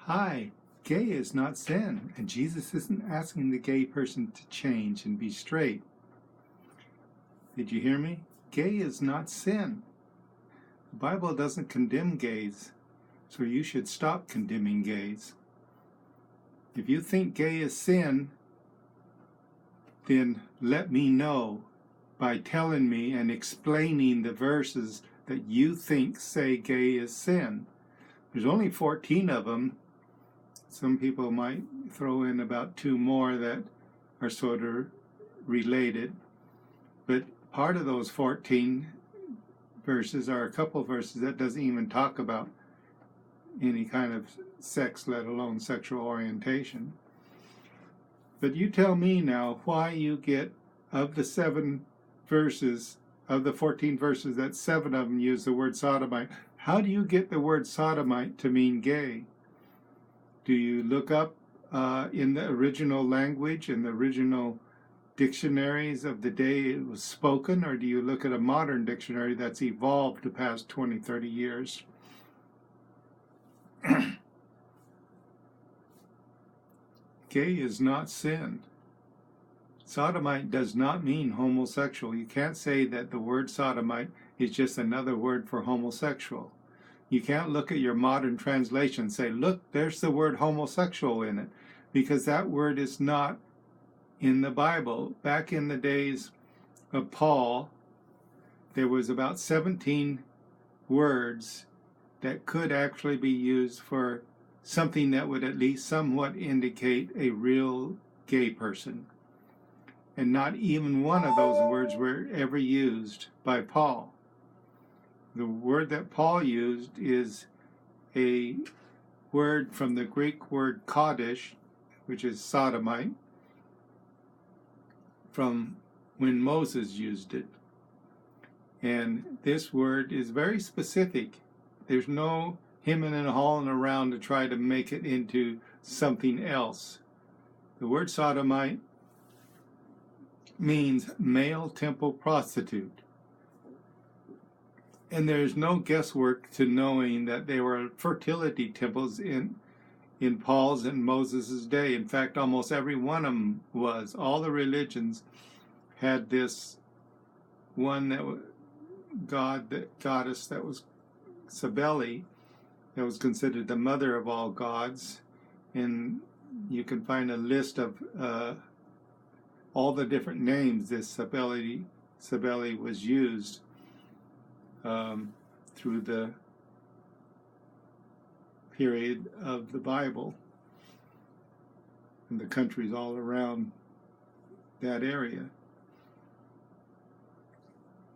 Hi, gay is not sin, and Jesus isn't asking the gay person to change and be straight. Did you hear me? Gay is not sin. The Bible doesn't condemn gays, so you should stop condemning gays. If you think gay is sin, then let me know by telling me and explaining the verses that you think say gay is sin. There's only 14 of them. Some people might throw in about 2 more that are sort of related. But part of those 14 verses are a couple verses that doesn't even talk about any kind of sex, let alone sexual orientation. But you tell me now why you get, of the 7 verses, of the 14 verses, that 7 of them use the word sodomite. How do you get the word sodomite to mean gay? Do you look up in the original language, in the original dictionaries of the day it was spoken, or do you look at a modern dictionary that's evolved the past 20, 30 years? Gay is not sin. Sodomite does not mean homosexual. You can't say that the word sodomite is just another word for homosexual. You can't look at your modern translation and say, look, there's the word homosexual in it, because that word is not in the Bible. Back in the days of Paul, there was about 17 words that could actually be used for something that would at least somewhat indicate a real gay person. And not even one of those words were ever used by Paul. The word that Paul used is a word from the Greek word Kaddish, which is sodomite, from when Moses used it. And this word is very specific. There's no hemming and hawing around to try to make it into something else. The word sodomite means male temple prostitute. And there's no guesswork to knowing that they were fertility temples in Paul's and Moses' day. In fact, almost every one of them was. All the religions had this one that was goddess that was Cybele, that was considered the mother of all gods. And you can find a list of all the different names this Cybele was used through the period of the Bible and the countries all around that area.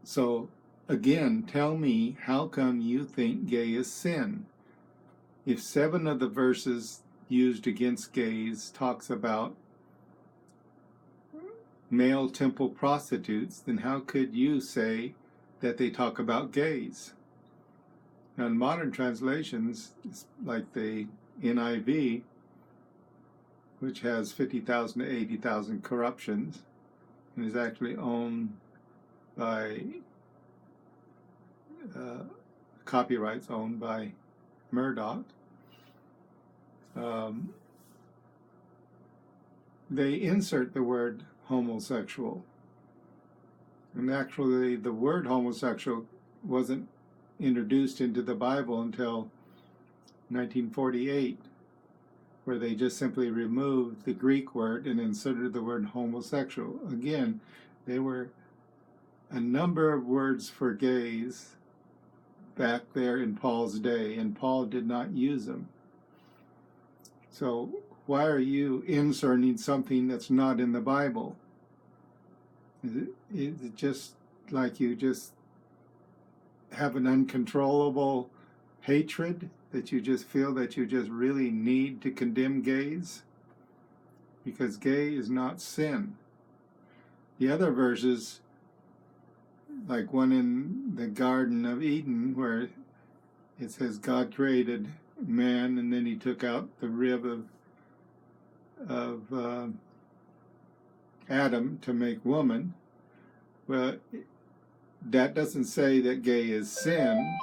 So again, tell me, how come you think gay is sin? If 7 of the verses used against gays talks about male temple prostitutes, then how could you say that they talk about gays? Now, in modern translations, like the NIV, which has 50,000 to 80,000 corruptions, and is actually owned by copyrights owned by Murdoch, they insert the word homosexual. And actually, the word homosexual wasn't introduced into the Bible until 1948, where they just simply removed the Greek word and inserted the word homosexual. Again, there were a number of words for gays back there in Paul's day, and Paul did not use them. So why are you inserting something that's not in the Bible? Is it just like you just have an uncontrollable hatred that you just feel that you just really need to condemn gays? Because gay is not sin. The other verses, like one in the Garden of Eden, where it says God created man and then he took out the rib of Adam to make woman. Well, that doesn't say that gay is sin.